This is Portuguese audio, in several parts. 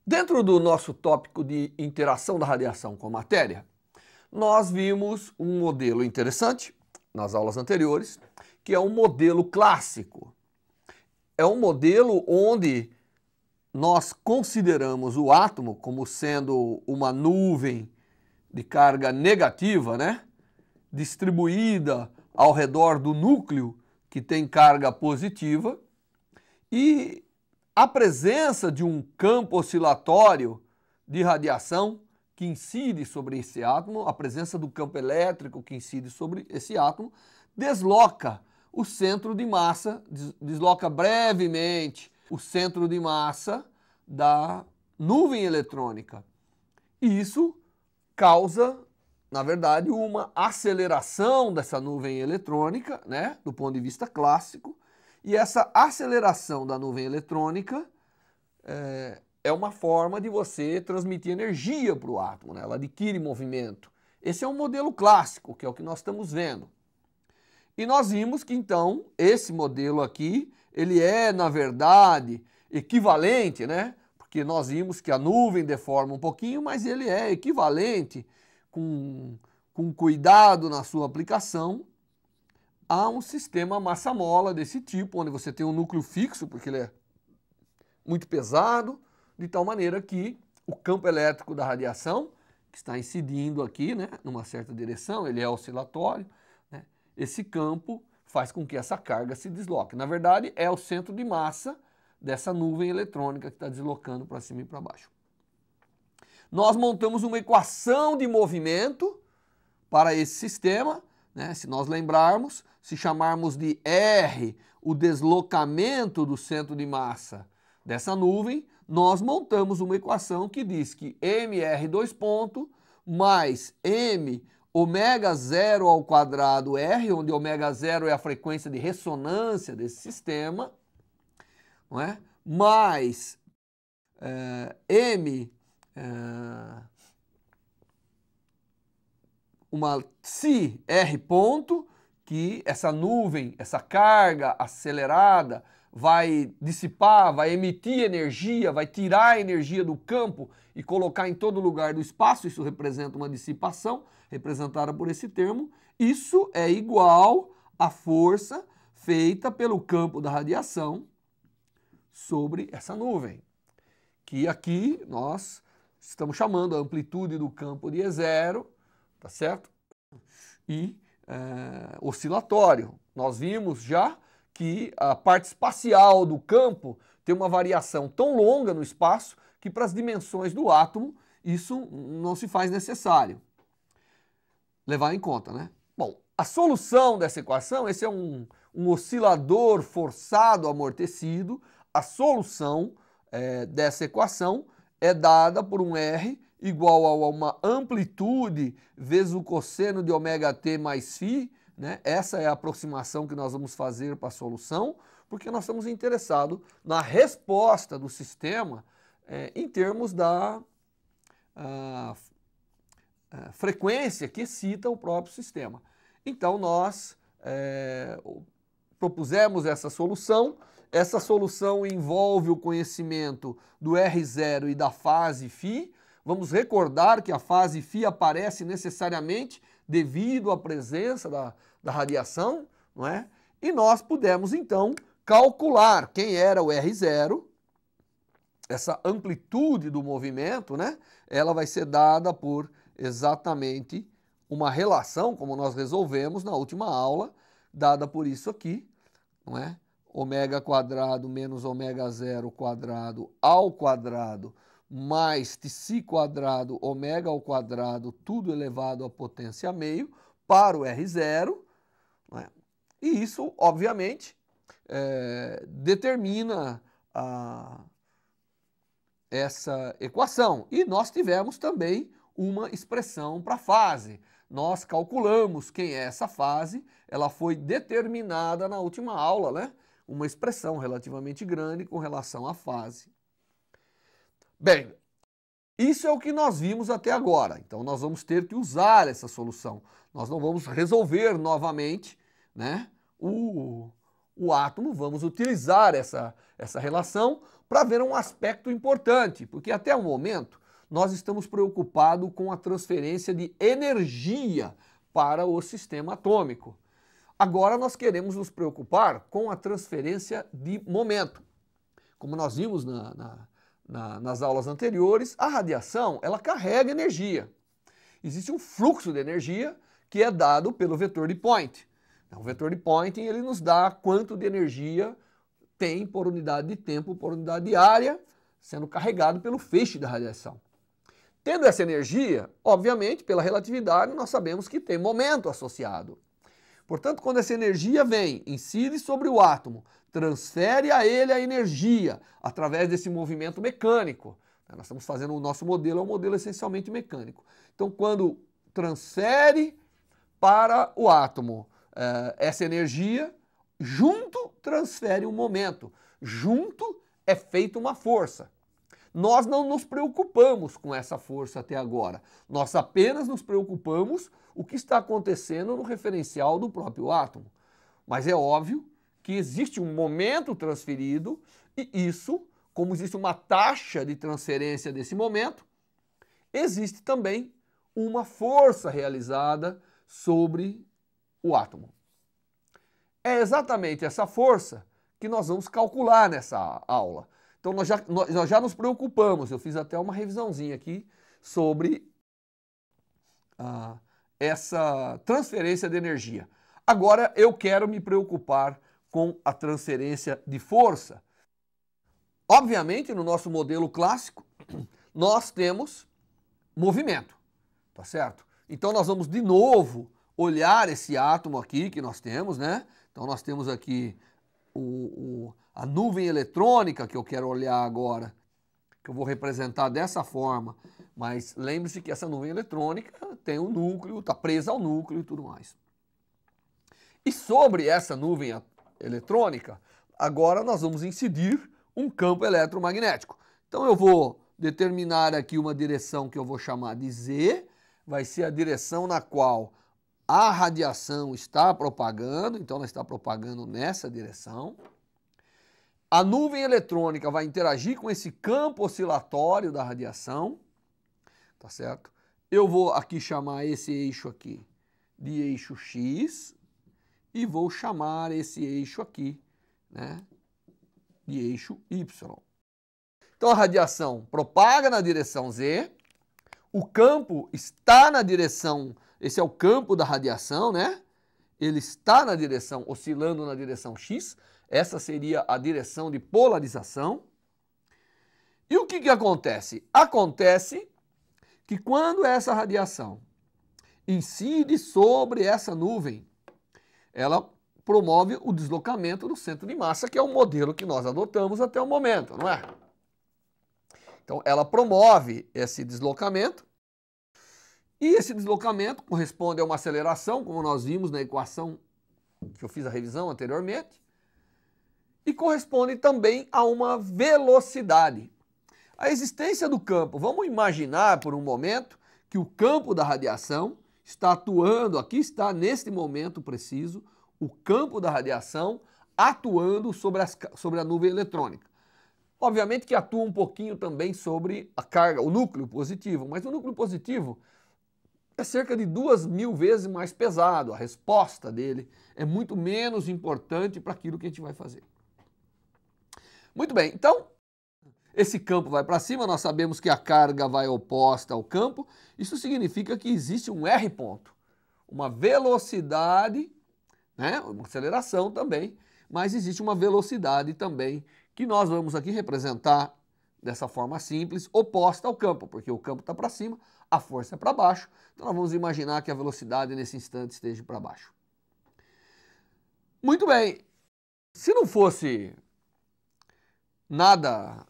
Dentro do nosso tópico de interação da radiação com a matéria, nós vimos um modelo interessante nas aulas anteriores, que é um modelo clássico. É um modelo onde nós consideramos o átomo como sendo uma nuvem de carga negativa, né? Distribuída ao redor do núcleo, que tem carga positiva, e a presença de um campo oscilatório de radiação que incide sobre esse átomo, a presença do campo elétrico que incide sobre esse átomo, desloca o centro de massa, desloca brevemente o centro de massa da nuvem eletrônica. E isso causa, na verdade, uma aceleração dessa nuvem eletrônica, né, do ponto de vista clássico. E essa aceleração da nuvem eletrônica é uma forma de você transmitir energia para o átomo, né? Ela adquire movimento. Esse é um modelo clássico, que é o que nós estamos vendo. E nós vimos que, então, esse modelo aqui, ele é, na verdade, equivalente, né? Porque nós vimos que a nuvem deforma um pouquinho, mas ele é equivalente, com cuidado na sua aplicação, a um sistema massa-mola desse tipo, onde você tem um núcleo fixo, porque ele é muito pesado, de tal maneira que o campo elétrico da radiação, que está incidindo aqui, né, numa certa direção, ele é oscilatório, né, esse campo faz com que essa carga se desloque. Na verdade, é o centro de massa dessa nuvem eletrônica que está deslocando para cima e para baixo. Nós montamos uma equação de movimento para esse sistema, né? Se nós lembrarmos, se chamarmos de R o deslocamento do centro de massa dessa nuvem, nós montamos uma equação que diz que mr dois pontos mais m ômega zero ao quadrado R, onde ômega zero é a frequência de ressonância desse sistema, não é? Mais m uma psi R ponto, que essa nuvem, essa carga acelerada vai dissipar, vai emitir energia, vai tirar a energia do campo e colocar em todo lugar do espaço. Isso representa uma dissipação, representada por esse termo. Isso é igual à força feita pelo campo da radiação sobre essa nuvem, que aqui nós estamos chamando a amplitude do campo de E0, tá certo? E oscilatório. Nós vimos já que a parte espacial do campo tem uma variação tão longa no espaço que para as dimensões do átomo isso não se faz necessário levar em conta, né? Bom, a solução dessa equação, esse é um oscilador forçado amortecido, a solução dessa equação é dada por um R igual a uma amplitude vezes o cosseno de ômega t mais φ, né? Essa é a aproximação que nós vamos fazer para a solução, porque nós estamos interessados na resposta do sistema em termos da frequência que excita o próprio sistema. Então nós propusemos essa solução envolve o conhecimento do R0 e da fase φ. Vamos recordar que a fase φ aparece necessariamente devido à presença da radiação, não é? E nós pudemos então calcular quem era o R0, essa amplitude do movimento, né? Ela vai ser dada por exatamente uma relação, como nós resolvemos na última aula, dada por isso aqui, não é? Ômega quadrado menos ômega zero quadrado ao quadrado mais tc quadrado ômega ao quadrado, tudo elevado à potência meio, para o R0, não é? E isso, obviamente, determina essa equação. E nós tivemos também uma expressão para fase. nós calculamos quem é essa fase, ela foi determinada na última aula, né? Uma expressão relativamente grande com relação à fase. Bem, isso é o que nós vimos até agora, então nós vamos ter que usar essa solução. Nós não vamos resolver novamente, né, o átomo, vamos utilizar essa relação para ver um aspecto importante, porque até o momento nós estamos preocupados com a transferência de energia para o sistema atômico. Agora nós queremos nos preocupar com a transferência de momento. Como nós vimos nas aulas anteriores, a radiação ela carrega energia. Existe um fluxo de energia que é dado pelo vetor de Point. O vetor de Point ele nos dá quanto de energia tem por unidade de tempo, por unidade de área, sendo carregado pelo feixe da radiação. Tendo essa energia, obviamente, pela relatividade, nós sabemos que tem momento associado. Portanto, quando essa energia vem, incide sobre o átomo, transfere a ele a energia através desse movimento mecânico. Nós estamos fazendo o nosso modelo, é um modelo essencialmente mecânico. Então, quando transfere para o átomo essa energia, junto transfere um momento, junto é feita uma força. Nós não nos preocupamos com essa força até agora, nós apenas nos preocupamos o que está acontecendo no referencial do próprio átomo. Mas é óbvio que existe um momento transferido e isso, como existe uma taxa de transferência desse momento, existe também uma força realizada sobre o átomo. É exatamente essa força que nós vamos calcular nessa aula. Então nós já nos preocupamos, eu fiz até uma revisãozinha aqui sobre essa transferência de energia. Agora eu quero me preocupar com a transferência de força. Obviamente, no nosso modelo clássico, nós temos movimento, tá certo? Então nós vamos de novo olhar esse átomo aqui que nós temos, né? Então nós temos aqui a nuvem eletrônica que eu quero olhar agora, que eu vou representar dessa forma, mas lembre-se que essa nuvem eletrônica tem um núcleo, está presa ao núcleo e tudo mais. E sobre essa nuvem eletrônica, agora nós vamos incidir um campo eletromagnético. Então eu vou determinar aqui uma direção que eu vou chamar de Z, vai ser a direção na qual a radiação está propagando, então ela está propagando nessa direção. A nuvem eletrônica vai interagir com esse campo oscilatório da radiação, tá certo? Eu vou aqui chamar esse eixo aqui de eixo X e vou chamar esse eixo aqui, né, de eixo Y. Então a radiação propaga na direção Z, o campo está na direção, esse é o campo da radiação, né? Ele está na direção, oscilando na direção X, essa seria a direção de polarização. E o que acontece? Acontece que quando essa radiação incide sobre essa nuvem, ela promove o deslocamento do centro de massa, que é o modelo que nós adotamos até o momento, não é? Então ela promove esse deslocamento, e esse deslocamento corresponde a uma aceleração, como nós vimos na equação que eu fiz a revisão anteriormente, e corresponde também a uma velocidade. A existência do campo, vamos imaginar por um momento que o campo da radiação está atuando, aqui está neste momento preciso, o campo da radiação atuando sobre a nuvem eletrônica. Obviamente que atua um pouquinho também sobre a carga, o núcleo positivo, mas o núcleo positivo é cerca de 2.000 vezes mais pesado, a resposta dele é muito menos importante para aquilo que a gente vai fazer. Muito bem, então esse campo vai para cima, nós sabemos que a carga vai oposta ao campo, isso significa que existe um R ponto, uma velocidade, né, uma aceleração também, mas existe uma velocidade também que nós vamos aqui representar dessa forma simples, oposta ao campo, porque o campo está para cima, a força é para baixo, então nós vamos imaginar que a velocidade nesse instante esteja para baixo. Muito bem, se não fosse nada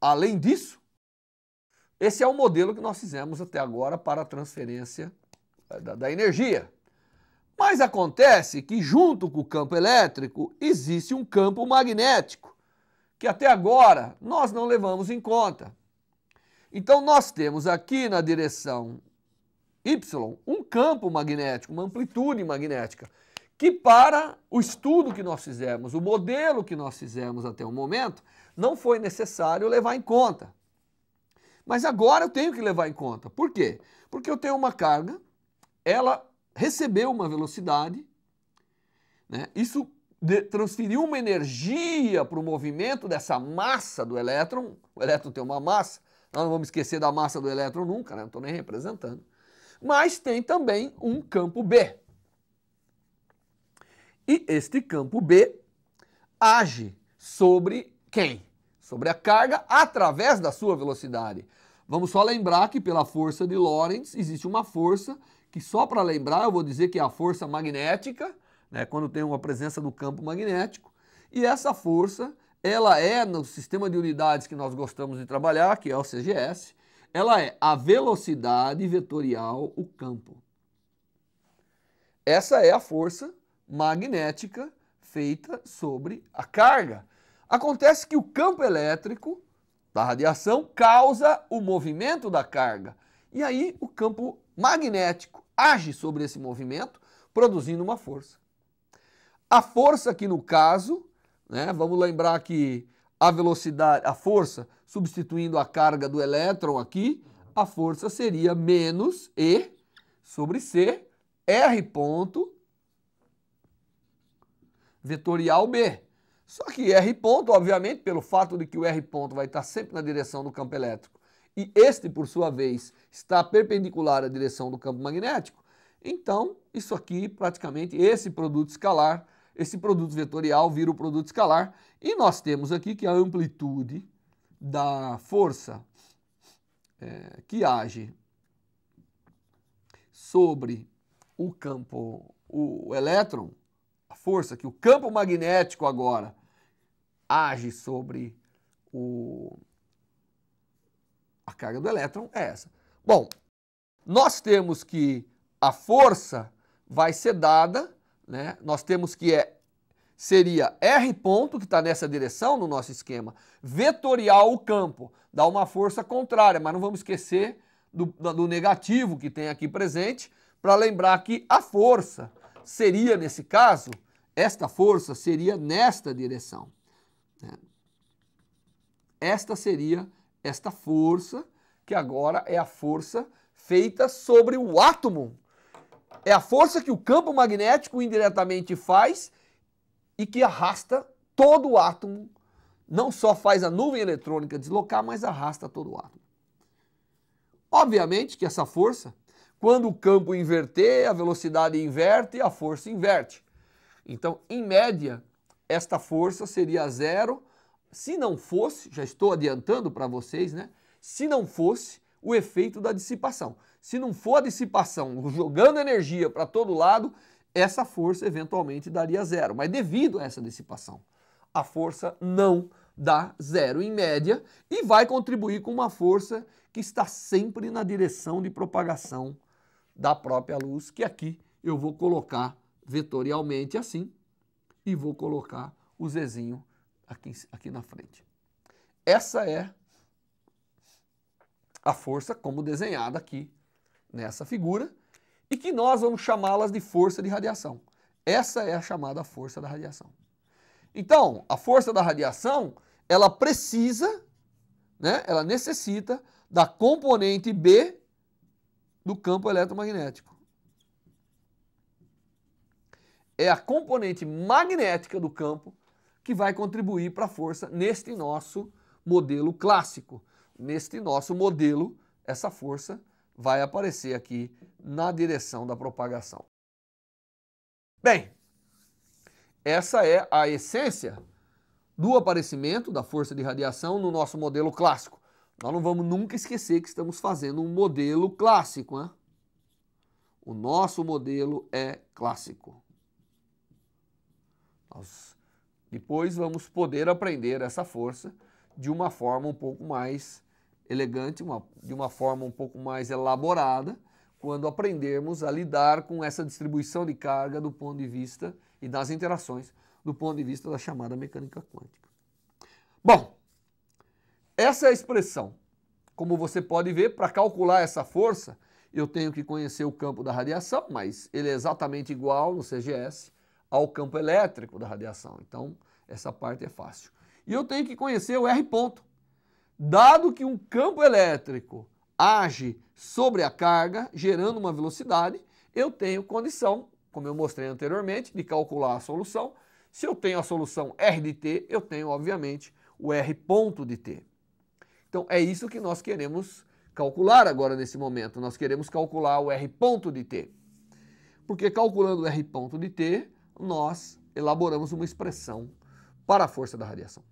além disso, Esse é o modelo que nós fizemos até agora para a transferência da energia. Mas acontece que junto com o campo elétrico existe um campo magnético, que até agora nós não levamos em conta. Então nós temos aqui na direção Y um campo magnético, uma amplitude magnética, que para o estudo que nós fizemos, o modelo que nós fizemos até o momento, não foi necessário levar em conta. Mas agora eu tenho que levar em conta. Por quê? Porque eu tenho uma carga, ela recebeu uma velocidade, né? Isso transferiu uma energia para o movimento dessa massa do elétron. O elétron tem uma massa, nós não vamos esquecer da massa do elétron nunca, né? Não estou nem representando. Mas tem também um campo B. E este campo B age sobre quem? Sobre a carga através da sua velocidade. Vamos só lembrar que pela força de Lorentz existe uma força que, só para lembrar, eu vou dizer que é a força magnética, né, quando tem uma presença do campo magnético. E essa força, ela é, no sistema de unidades que nós gostamos de trabalhar, que é o CGS, ela é a velocidade vetorial, o campo. Essa é a força magnética feita sobre a carga. Acontece que o campo elétrico da radiação causa o movimento da carga. E aí o campo magnético age sobre esse movimento, produzindo uma força. A força aqui no caso, né, vamos lembrar que a velocidade, a força substituindo a carga do elétron aqui, a força seria menos E sobre C, R ponto vetorial B. Só que R ponto, obviamente, pelo fato de que o R ponto vai estar sempre na direção do campo elétrico e este, por sua vez, está perpendicular à direção do campo magnético, então isso aqui, praticamente, esse produto escalar, esse produto vetorial vira o produto escalar, e nós temos aqui que a amplitude da força que age sobre o campo, o elétron, a força que o campo magnético agora age sobre a carga do elétron é essa. Bom, nós temos que a força vai ser dada, né? Nós temos que seria R ponto, que está nessa direção no nosso esquema, vetorial o campo, dá uma força contrária, mas não vamos esquecer do negativo que tem aqui presente, para lembrar que a força seria, nesse caso, esta força seria nesta direção. Esta seria esta força, que agora é a força feita sobre o átomo. É a força que o campo magnético indiretamente faz e que arrasta todo o átomo. Não só faz a nuvem eletrônica deslocar, mas arrasta todo o átomo. Obviamente que essa força, quando o campo inverter, a velocidade inverte e a força inverte. Então, em média, esta força seria zero. Se não fosse, já estou adiantando para vocês, né? Se não fosse o efeito da dissipação. Se não for a dissipação jogando energia para todo lado, essa força eventualmente daria zero. Mas devido a essa dissipação, a força não dá zero em média e vai contribuir com uma força que está sempre na direção de propagação da própria luz, que aqui eu vou colocar vetorialmente assim e vou colocar o Zzinho aqui na frente. Essa é a força como desenhada aqui nessa figura e que nós vamos chamá-las de força de radiação. Essa é a chamada força da radiação. Então, a força da radiação, ela precisa, né, ela necessita da componente B do campo eletromagnético. É a componente magnética do campo que vai contribuir para a força neste nosso modelo clássico. Neste nosso modelo, essa força vai aparecer aqui na direção da propagação. Bem, essa é a essência do aparecimento da força de radiação no nosso modelo clássico. Nós não vamos nunca esquecer que estamos fazendo um modelo clássico, né? O nosso modelo é clássico. Nós depois vamos poder aprender essa força de uma forma um pouco mais elegante, de uma forma um pouco mais elaborada, quando aprendermos a lidar com essa distribuição de carga do ponto de vista e das interações do ponto de vista da chamada mecânica quântica. Bom, essa é a expressão. Como você pode ver, para calcular essa força, eu tenho que conhecer o campo da radiação, mas ele é exatamente igual no CGS ao campo elétrico da radiação. Então, essa parte é fácil. E eu tenho que conhecer o R ponto. Dado que um campo elétrico age sobre a carga, gerando uma velocidade, eu tenho condição, como eu mostrei anteriormente, de calcular a solução. Se eu tenho a solução R de t, eu tenho, obviamente, o R ponto de t. Então, é isso que nós queremos calcular agora nesse momento. Nós queremos calcular o R ponto de t. Porque calculando o R ponto de t, nós elaboramos uma expressão para a força da radiação.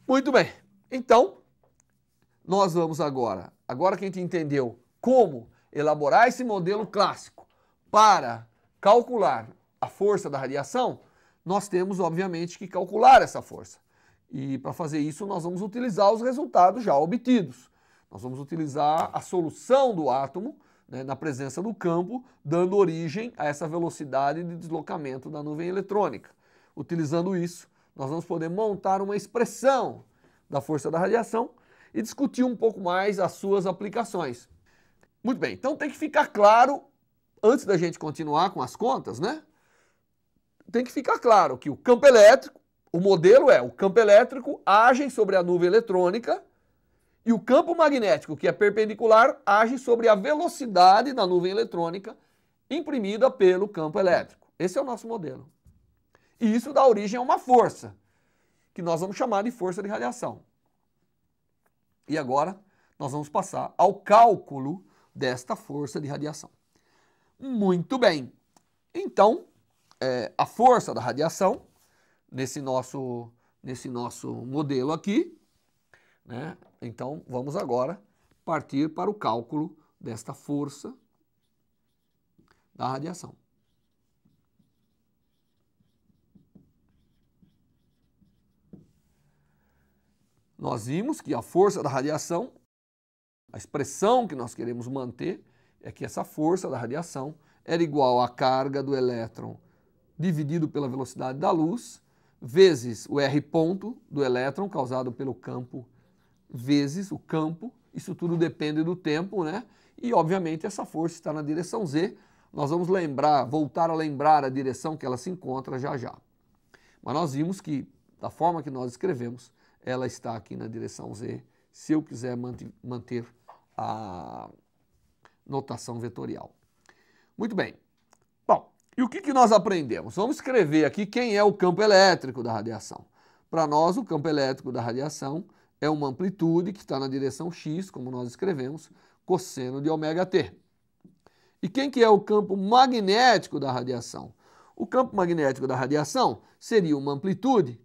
Muito bem. Então, nós vamos agora que a gente entendeu como elaborar esse modelo clássico para calcular a força da radiação, nós temos, obviamente, que calcular essa força. E para fazer isso, nós vamos utilizar os resultados já obtidos. Nós vamos utilizar a solução do átomo, né, na presença do campo, dando origem a essa velocidade de deslocamento da nuvem eletrônica. Utilizando isso, nós vamos poder montar uma expressão da força da radiação e discutir um pouco mais as suas aplicações. Muito bem, então tem que ficar claro, antes da gente continuar com as contas, né? Tem que ficar claro que o campo elétrico, o modelo é o campo elétrico age sobre a nuvem eletrônica e o campo magnético, que é perpendicular, age sobre a velocidade da nuvem eletrônica imprimida pelo campo elétrico. Esse é o nosso modelo. E isso dá origem a uma força, que nós vamos chamar de força de radiação. E agora nós vamos passar ao cálculo desta força de radiação. Muito bem. Então, a força da radiação, nesse nosso modelo aqui, né? Então, vamos agora partir para o cálculo desta força da radiação. Nós vimos que a força da radiação, a expressão que nós queremos manter, é que essa força da radiação era igual à carga do elétron dividido pela velocidade da luz, vezes o R ponto do elétron causado pelo campo, vezes o campo. Isso tudo depende do tempo, né? E, obviamente, essa força está na direção Z. Nós vamos voltar a lembrar a direção que ela se encontra já já. Mas nós vimos que, da forma que nós escrevemos, ela está aqui na direção Z, se eu quiser manter a notação vetorial. Muito bem. Bom, e o que nós aprendemos? Vamos escrever aqui quem é o campo elétrico da radiação. Para nós, o campo elétrico da radiação é uma amplitude que está na direção x, como nós escrevemos, cosseno de ωt. E quem que é o campo magnético da radiação? O campo magnético da radiação seria uma amplitude.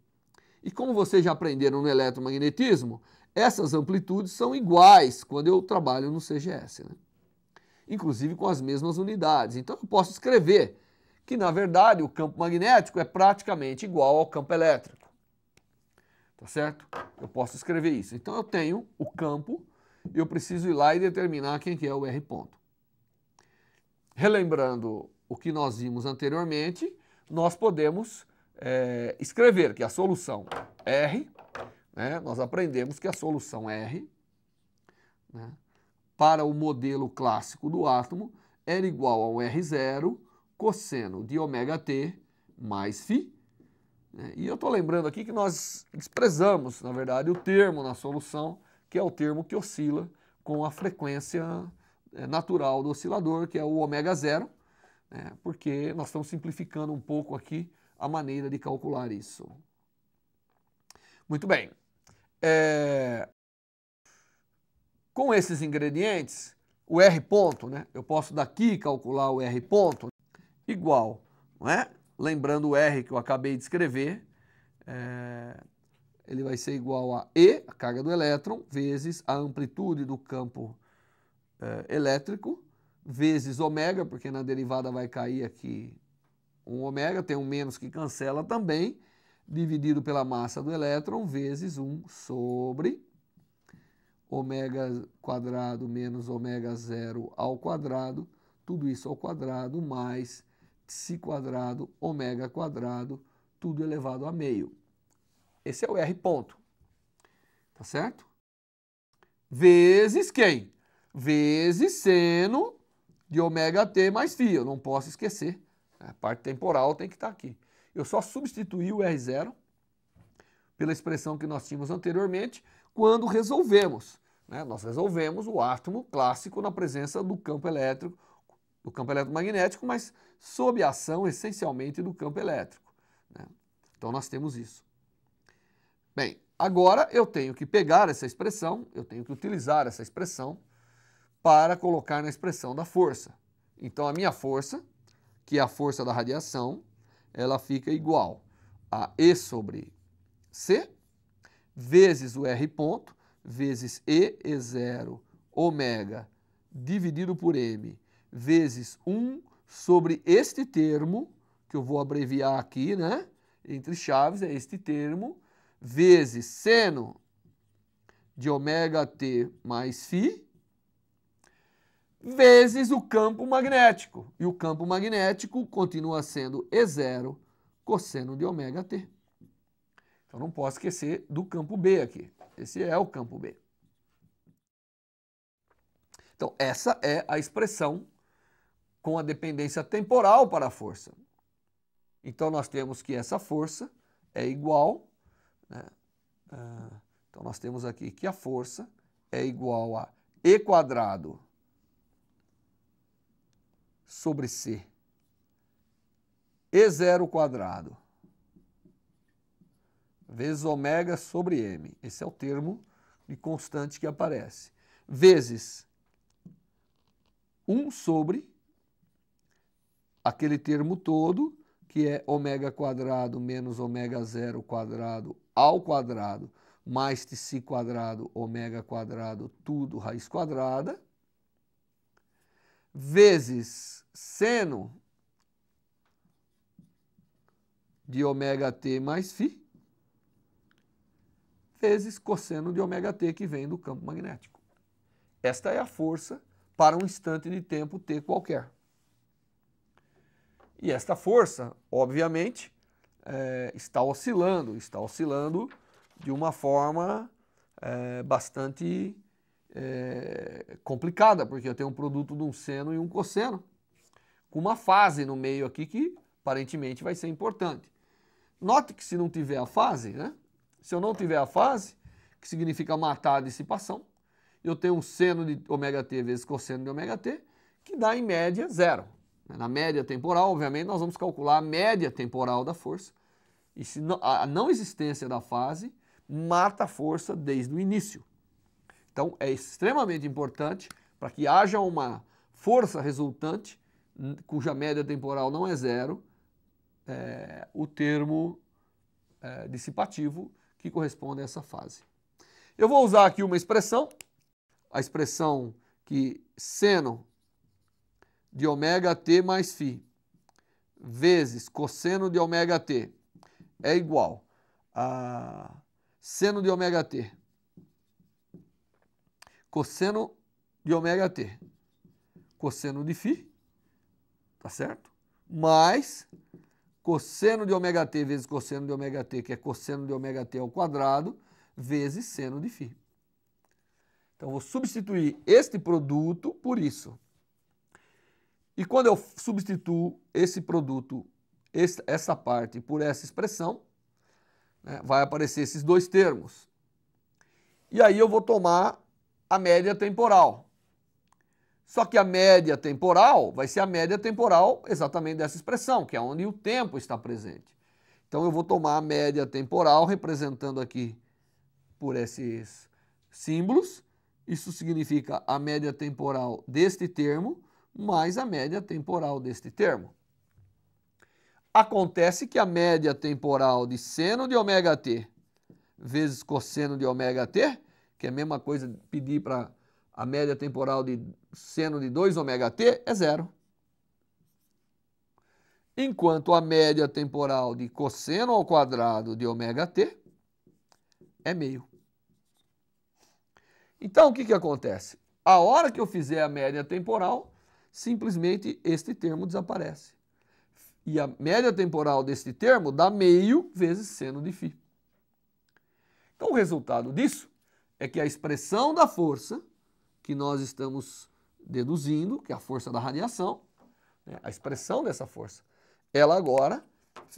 E como vocês já aprenderam no eletromagnetismo, essas amplitudes são iguais quando eu trabalho no CGS, né? Inclusive com as mesmas unidades. Então eu posso escrever que, na verdade, o campo magnético é praticamente igual ao campo elétrico. Tá certo? Eu posso escrever isso. Então eu tenho o campo, eu preciso ir lá e determinar quem que é o R ponto. Relembrando o que nós vimos anteriormente, nós podemos escrever que a solução R, né, nós aprendemos que a solução R, né, para o modelo clássico do átomo era igual ao R0 cosseno de ωt mais φ. Né, e eu estou lembrando aqui que nós desprezamos, na verdade, o termo na solução, que é o termo que oscila com a frequência natural do oscilador, que é o ω0, né, porque nós estamos simplificando um pouco aqui a maneira de calcular isso. Muito bem. Com esses ingredientes, o R ponto, né, eu posso daqui calcular o R ponto igual, não é? Lembrando o R que eu acabei de escrever, ele vai ser igual a E, a carga do elétron, vezes a amplitude do campo elétrico, vezes ω, porque na derivada vai cair aqui um ω, tem um menos que cancela também, dividido pela massa do elétron, vezes 1 sobre ômega quadrado menos ômega zero ao quadrado, tudo isso ao quadrado, mais si quadrado, ômega quadrado, tudo elevado a meio. Esse é o R ponto. Tá certo? Vezes quem? Vezes seno de ômega t mais φ. Eu não posso esquecer. A parte temporal tem que estar aqui. Eu só substituí o R0 pela expressão que nós tínhamos anteriormente quando resolvemos. Nós resolvemos o átomo clássico na presença do campo elétrico, do campo eletromagnético, mas sob a ação essencialmente do campo elétrico. Então nós temos isso. Bem, agora eu tenho que pegar essa expressão, eu tenho que utilizar essa expressão para colocar na expressão da força. Então a minha força, que é a força da radiação, ela fica igual a E sobre C, vezes o R ponto, vezes E0 ômega, dividido por M, vezes 1 sobre este termo, que eu vou abreviar aqui, entre chaves, é este termo, vezes seno de ômega t mais φ, vezes o campo magnético. E o campo magnético continua sendo E0 cosseno de ômega t. Então não posso esquecer do campo B aqui. Esse é o campo B. Então essa é a expressão com a dependência temporal para a força. Então nós temos que essa força é igual, então nós temos aqui que a força é igual a E quadrado sobre C, E0 quadrado, vezes ômega sobre M. Esse é o termo de constante que aparece. Vezes 1 sobre aquele termo todo, que é ômega quadrado menos ômega zero quadrado ao quadrado, mais si quadrado, ômega quadrado, tudo raiz quadrada, vezes seno de ômega t mais φ, vezes cosseno de ômega t, que vem do campo magnético. Esta é a força para um instante de tempo t qualquer. E esta força, obviamente, está oscilando de uma forma bastante complicada, porque eu tenho um produto de um seno e um cosseno, com uma fase no meio aqui que aparentemente vai ser importante. Note que se não tiver a fase, se eu não tiver a fase, que significa matar a dissipação, eu tenho um seno de ômega t vezes cosseno de ômega t, que dá em média zero. Na média temporal, obviamente, nós vamos calcular a média temporal da força. E se a não existência da fase mata a força desde o início. Então, é extremamente importante para que haja uma força resultante, cuja média temporal não é zero, o termo dissipativo que corresponde a essa fase. Eu vou usar aqui uma expressão, a expressão que seno de ômega t mais φ vezes cosseno de ômega t é igual a seno de ômega t cosseno de ômega t cosseno de φ, tá certo? Mais cosseno de ômega t vezes cosseno de ômega t, que é cosseno de ômega t ao quadrado, vezes seno de φ. Então, eu vou substituir este produto por isso. E quando eu substituo esse produto, essa parte, por essa expressão, vai aparecer esses dois termos. E aí eu vou tomar a média temporal. Só que a média temporal vai ser a média temporal exatamente dessa expressão, que é onde o tempo está presente. Então eu vou tomar a média temporal representando aqui por esses símbolos. Isso significa a média temporal deste termo mais a média temporal deste termo. Acontece que a média temporal de seno de ômega t vezes cosseno de ômega t, que é a mesma coisa pedir para a média temporal de seno de 2 ômega t, é zero. Enquanto a média temporal de cosseno ao quadrado de ômega t é meio. Então, o que acontece? A hora que eu fizer a média temporal, simplesmente este termo desaparece. E a média temporal deste termo dá meio vezes seno de φ. Então, o resultado disso é que a expressão da força que nós estamos deduzindo, que é a força da radiação, né, a expressão dessa força, ela agora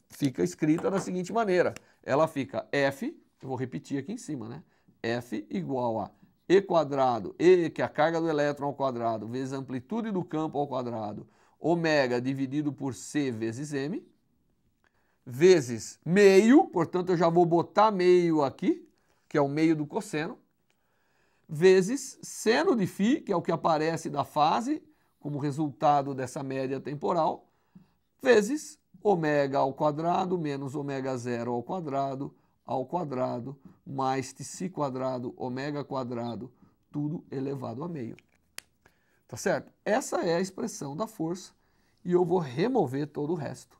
fica escrita da seguinte maneira. Ela fica F, eu vou repetir aqui em cima, né? F igual a E quadrado, E, que é a carga do elétron ao quadrado, vezes a amplitude do campo ao quadrado, ômega dividido por C vezes M, vezes meio, portanto eu já vou botar meio aqui, que é o meio do cosseno, vezes seno de φ, que é o que aparece da fase, como resultado dessa média temporal, vezes ômega ao quadrado menos ômega zero ao quadrado, mais τc quadrado, ômega quadrado, tudo elevado a meio. Tá certo? Essa é a expressão da força e eu vou remover todo o resto.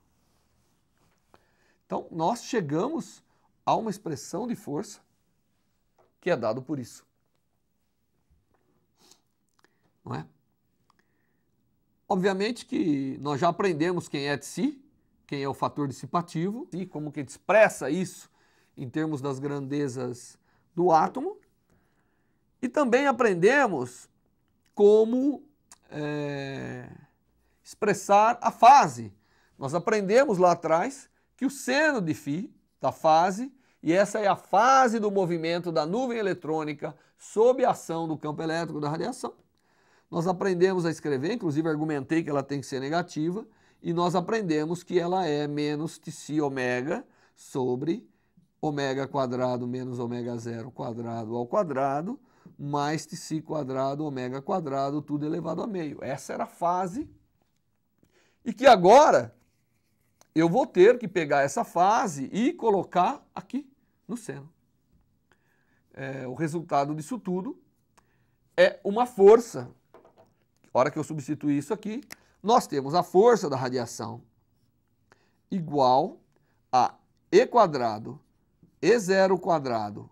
Então, nós chegamos a uma expressão de força que é dado por isso. Não é? Obviamente que nós já aprendemos quem é τc, quem é o fator dissipativo, e como que a gente expressa isso em termos das grandezas do átomo. E também aprendemos como expressar a fase. Nós aprendemos lá atrás que o seno de φ da fase, e essa é a fase do movimento da nuvem eletrônica sob a ação do campo elétrico da radiação. Nós aprendemos a escrever, inclusive argumentei que ela tem que ser negativa, e nós aprendemos que ela é menos τc ômega sobre ômega quadrado menos ômega zero quadrado ao quadrado, mais τc quadrado, ômega quadrado, tudo elevado a meio. Essa era a fase. E que agora eu vou ter que pegar essa fase e colocar aqui no seno. O resultado disso tudo é uma força. A hora que eu substituir isso aqui, nós temos a força da radiação igual a E quadrado, E0 quadrado,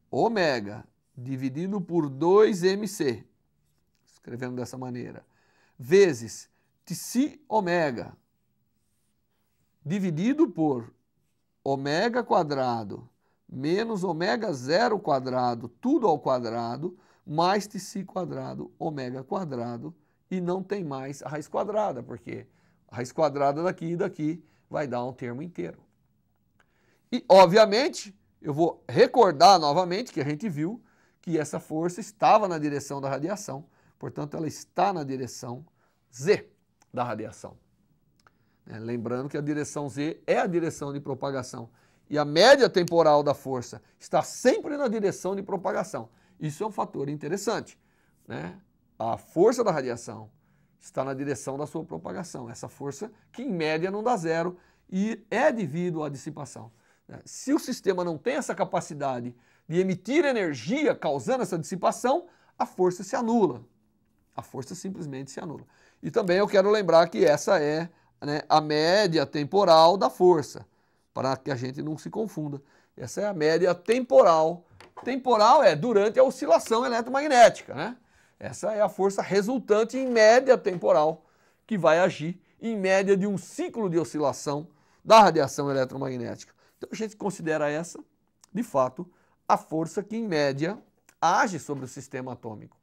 ômega, dividido por 2mc, escrevendo dessa maneira, vezes τc ômega, dividido por ômega quadrado, menos ômega zero quadrado, tudo ao quadrado, mais τc quadrado, ômega quadrado, e não tem mais a raiz quadrada, porque a raiz quadrada daqui e daqui vai dar um termo inteiro. E, obviamente, eu vou recordar novamente que a gente viu que essa força estava na direção da radiação, portanto, ela está na direção Z da radiação. Lembrando que a direção Z é a direção de propagação, e a média temporal da força está sempre na direção de propagação. Isso é um fator interessante, né? A força da radiação está na direção da sua propagação. Essa força que, em média, não dá zero e é devido à dissipação. Se o sistema não tem essa capacidade de emitir energia causando essa dissipação, a força se anula. A força simplesmente se anula. E também eu quero lembrar que essa é, né, a média temporal da força, para que a gente não se confunda. Essa é a média temporal. Temporal é durante a oscilação eletromagnética, né? Essa é a força resultante em média temporal, que vai agir em média de um ciclo de oscilação da radiação eletromagnética. Então a gente considera essa, de fato, a força que em média age sobre o sistema atômico.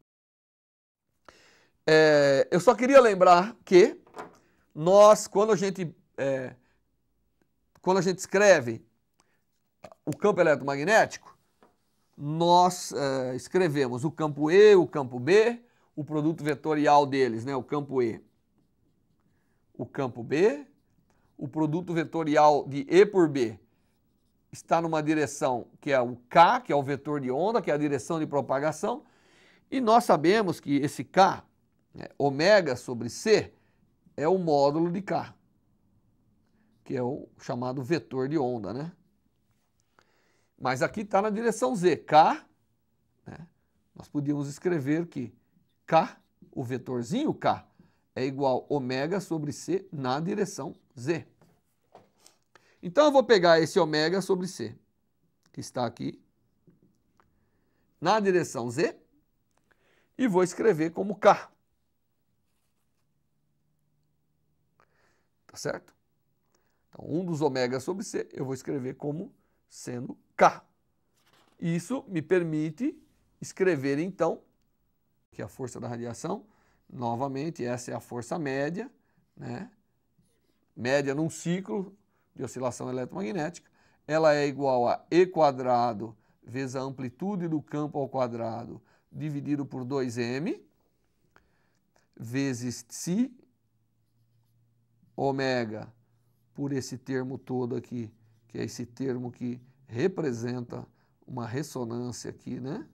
Eu só queria lembrar que nós, quando a gente escreve o campo eletromagnético, nós escrevemos o campo E, o campo B, o produto vetorial deles, né, o campo E, o campo B, o produto vetorial de E por B está numa direção que é o K, que é o vetor de onda, que é a direção de propagação, e nós sabemos que esse K, né, ômega sobre C, é o módulo de K, que é o chamado vetor de onda, né? Mas aqui está na direção Z, K, né? Nós podíamos escrever que K, o vetorzinho K, é igual a ômega sobre C na direção Z. Então eu vou pegar esse ômega sobre C, que está aqui, na direção Z, e vou escrever como K. Tá certo? Então, 1 dos ômega sobre C eu vou escrever como sendo K. Isso me permite escrever, então, que a força da radiação, novamente, essa é a força média, né? Média num ciclo de oscilação eletromagnética, ela é igual a E² vezes a amplitude do campo ao quadrado dividido por 2m, vezes Tsi ômega por esse termo todo aqui, que é esse termo que representa uma ressonância aqui, né?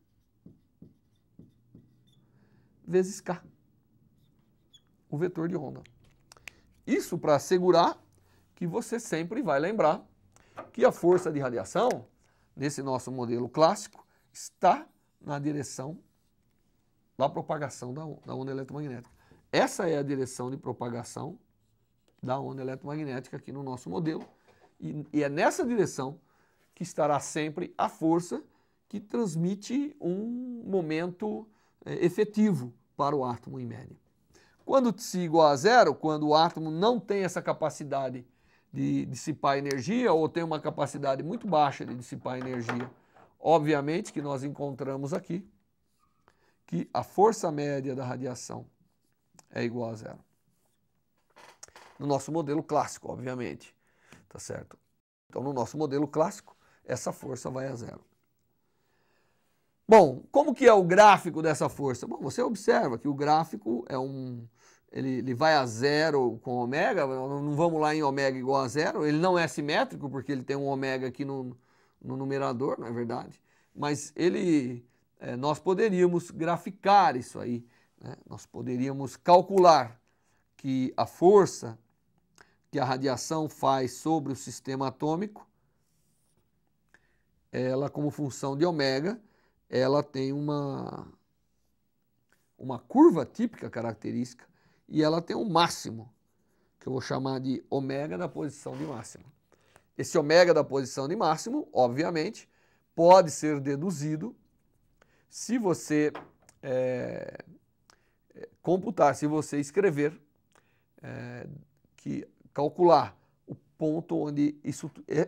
Vezes K, o vetor de onda. Isso para assegurar que você sempre vai lembrar que a força de radiação, nesse nosso modelo clássico, está na direção da propagação da onda eletromagnética. Essa é a direção de propagação da onda eletromagnética aqui no nosso modelo, e é nessa direção que estará sempre a força que transmite um momento efetivo para o átomo em média. Quando Tsi igual a zero, quando o átomo não tem essa capacidade de dissipar energia ou tem uma capacidade muito baixa de dissipar energia, obviamente que nós encontramos aqui que a força média da radiação é igual a zero. No nosso modelo clássico, obviamente, tá certo? Então, no nosso modelo clássico, essa força vai a zero. Bom, como que é o gráfico dessa força? Bom, você observa que o gráfico é ele vai a zero com ômega, não vamos lá em ômega igual a zero, ele não é simétrico porque ele tem um ômega aqui no numerador, não é verdade? Mas nós poderíamos graficar isso aí, né? Nós poderíamos calcular que a força que a radiação faz sobre o sistema atômico, ela como função de ômega, ela tem uma curva típica característica e ela tem um máximo, que eu vou chamar de ômega da posição de máximo. Esse ômega da posição de máximo, obviamente, pode ser deduzido se você computar, se você escrever, calcular o ponto onde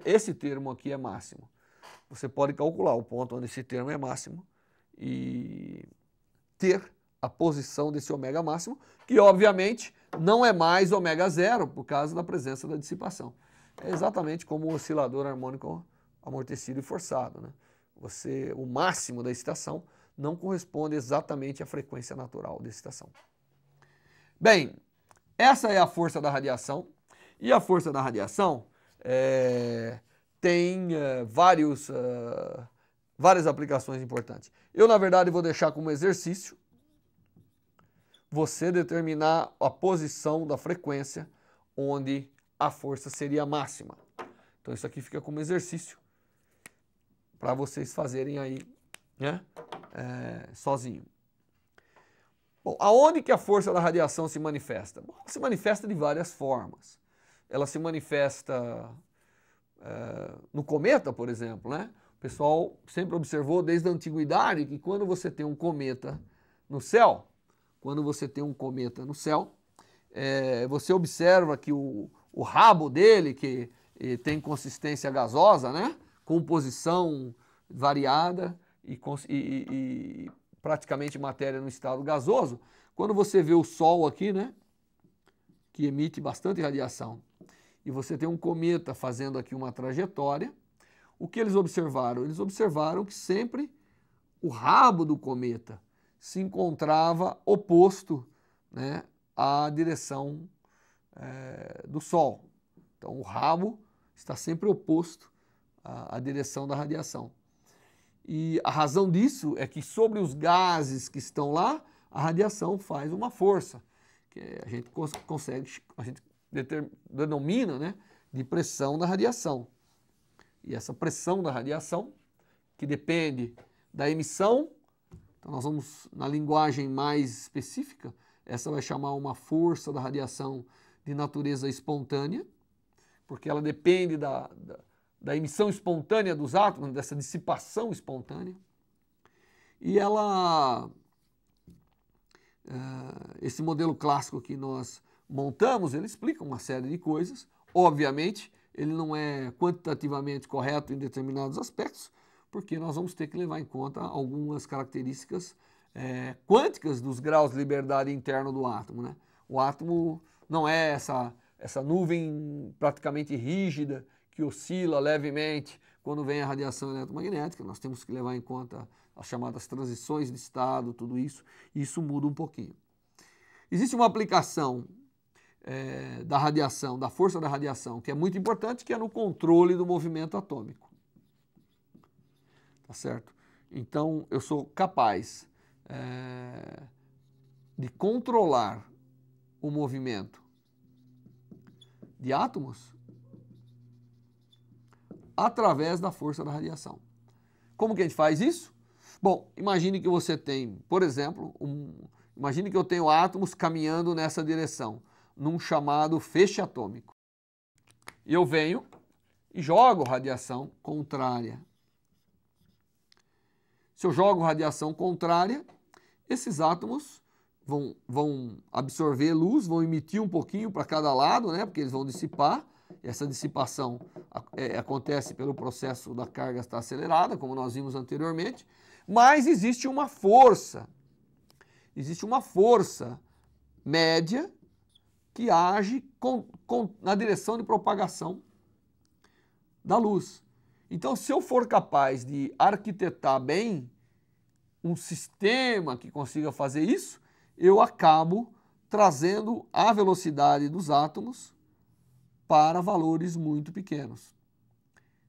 esse termo aqui é máximo. Você pode calcular o ponto onde esse termo é máximo e ter a posição desse ômega máximo, que obviamente não é mais ômega zero por causa da presença da dissipação. É exatamente como o oscilador harmônico amortecido e forçado, né? O máximo da excitação não corresponde exatamente à frequência natural da excitação. Bem, essa é a força da radiação, e a força da radiação tem várias aplicações importantes. Eu, na verdade, vou deixar como exercício você determinar a posição da frequência onde a força seria máxima. Então, isso aqui fica como exercício para vocês fazerem aí, né, sozinho. Bom, aonde que a força da radiação se manifesta? Bom, ela se manifesta de várias formas. Ela se manifesta no cometa, por exemplo, né? O pessoal sempre observou desde a antiguidade que quando você tem um cometa no céu, você observa que o rabo dele, que tem consistência gasosa, né? Composição variada e praticamente matéria no estado gasoso, quando você vê o Sol aqui, né? Que emite bastante radiação, e você tem um cometa fazendo aqui uma trajetória, o que eles observaram? Eles observaram que sempre o rabo do cometa se encontrava oposto, né, à direção do Sol. Então o rabo está sempre oposto à direção da radiação. E a razão disso é que sobre os gases que estão lá, a radiação faz uma força, que a gente denomina, né, de pressão da radiação. E essa pressão da radiação, que depende da emissão, então nós vamos, na linguagem mais específica, essa vai chamar uma força da radiação de natureza espontânea, porque ela depende da emissão espontânea dos átomos, dessa dissipação espontânea. E ela esse modelo clássico que nós montamos, ele explica uma série de coisas. Obviamente, ele não é quantitativamente correto em determinados aspectos, porque nós vamos ter que levar em conta algumas características quânticas dos graus de liberdade interno do átomo, né? O átomo não é essa nuvem praticamente rígida que oscila levemente quando vem a radiação eletromagnética. Nós temos que levar em conta as chamadas transições de estado, tudo isso, e isso muda um pouquinho. Existe uma aplicação da radiação, da força da radiação, que é muito importante, que é no controle do movimento atômico. Tá certo? Então, eu sou capaz de controlar o movimento de átomos através da força da radiação. Como que a gente faz isso? Bom, imagine que você tem, por exemplo, imagine que eu tenho átomos caminhando nessa direção, num chamado feixe atômico. E eu venho e jogo radiação contrária. Se eu jogo radiação contrária, esses átomos vão absorver luz, vão emitir um pouquinho para cada lado, né? Porque eles vão dissipar. Essa dissipação acontece pelo processo da carga estar acelerada, como nós vimos anteriormente. Mas existe uma força média que age na direção de propagação da luz. Então, se eu for capaz de arquitetar bem um sistema que consiga fazer isso, eu acabo trazendo a velocidade dos átomos para valores muito pequenos.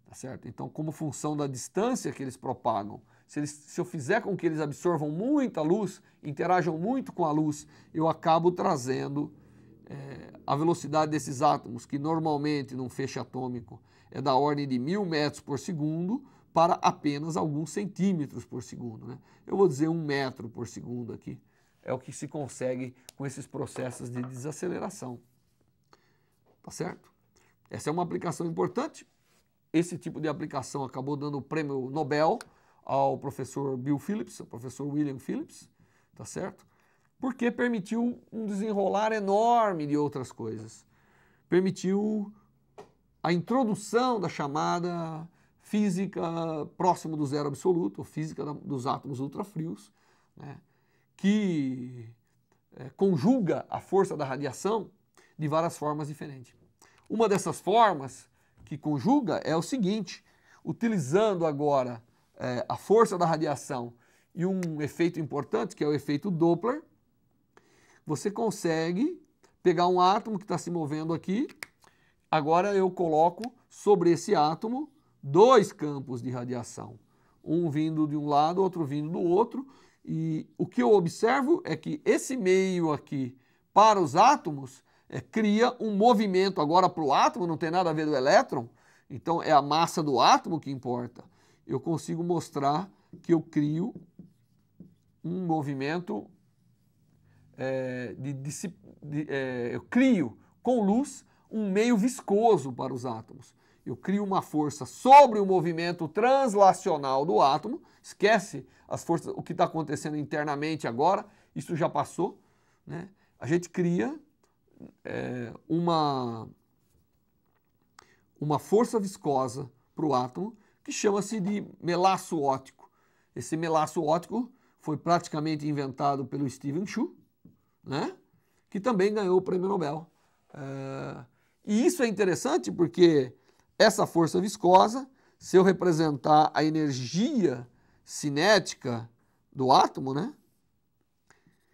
Tá certo? Então, como função da distância que eles propagam, se eu fizer com que eles absorvam muita luz, interajam muito com a luz, eu acabo trazendo a velocidade desses átomos, que normalmente num feixe atômico é da ordem de 1000 metros por segundo, para apenas alguns centímetros por segundo, né? Eu vou dizer 1 metro por segundo aqui. É o que se consegue com esses processos de desaceleração. Tá certo? Essa é uma aplicação importante. Esse tipo de aplicação acabou dando o prêmio Nobel ao professor Bill Phillips, ao professor William Phillips, tá certo? Porque permitiu um desenrolar enorme de outras coisas. Permitiu a introdução da chamada física próximo do zero absoluto, ou física dos átomos ultrafrios, né, que conjuga a força da radiação de várias formas diferentes. Uma dessas formas que conjuga é o seguinte: utilizando agora a força da radiação e um efeito importante, que é o efeito Doppler, você consegue pegar um átomo que está se movendo aqui. Agora eu coloco sobre esse átomo 2 campos de radiação, um vindo de um lado, outro vindo do outro, e o que eu observo é que esse meio aqui para os átomos cria um movimento agora para o átomo, não tem nada a ver do elétron, então é a massa do átomo que importa. Eu consigo mostrar que eu crio um movimento, eu crio com luz um meio viscoso para os átomos. Eu crio uma força sobre o movimento translacional do átomo. Esquece as forças, o que está acontecendo internamente agora, isso já passou, né? A gente cria uma força viscosa para o átomo que chama-se de melaço óptico. Esse melaço óptico foi praticamente inventado pelo Steven Chu, né? Que também ganhou o prêmio Nobel. E isso é interessante porque essa força viscosa, se eu representar a energia cinética do átomo, né?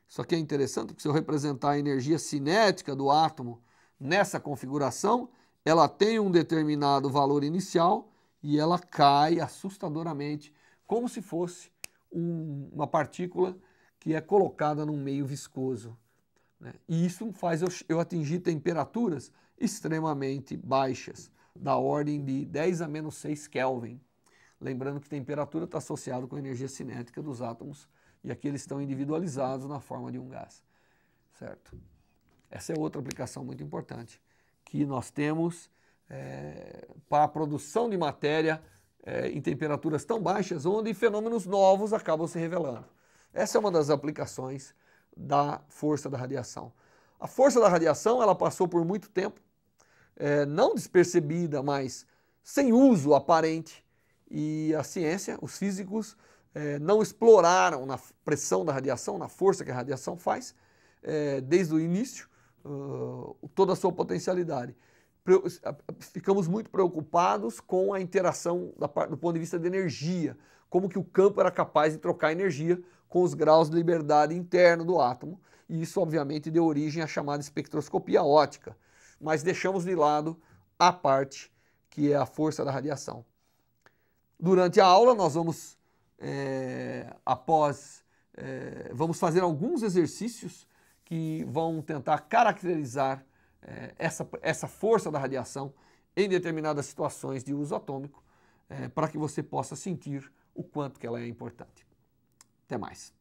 Isso aqui é interessante, porque se eu representar a energia cinética do átomo nessa configuração, ela tem um determinado valor inicial e ela cai assustadoramente, como se fosse uma partícula que é colocada num meio viscoso, né? E isso faz eu atingir temperaturas extremamente baixas, da ordem de 10 a menos 6 Kelvin. Lembrando que temperatura está associada com a energia cinética dos átomos, e aqui eles estão individualizados na forma de um gás, certo? Essa é outra aplicação muito importante que nós temos para a produção de matéria em temperaturas tão baixas, onde fenômenos novos acabam se revelando. Essa é uma das aplicações da força da radiação. A força da radiação ela passou por muito tempo, não despercebida, mas sem uso aparente, e a ciência, os físicos, não exploraram na pressão da radiação, na força que a radiação faz, desde o início, toda a sua potencialidade. Ficamos muito preocupados com a interação do ponto de vista de energia, como que o campo era capaz de trocar energia com os graus de liberdade interno do átomo, e isso obviamente deu origem à chamada espectroscopia óptica, mas deixamos de lado a parte que é a força da radiação. Durante a aula nós vamos, vamos fazer alguns exercícios que vão tentar caracterizar essa força da radiação em determinadas situações de uso atômico, para que você possa sentir o quanto que ela é importante. Até mais.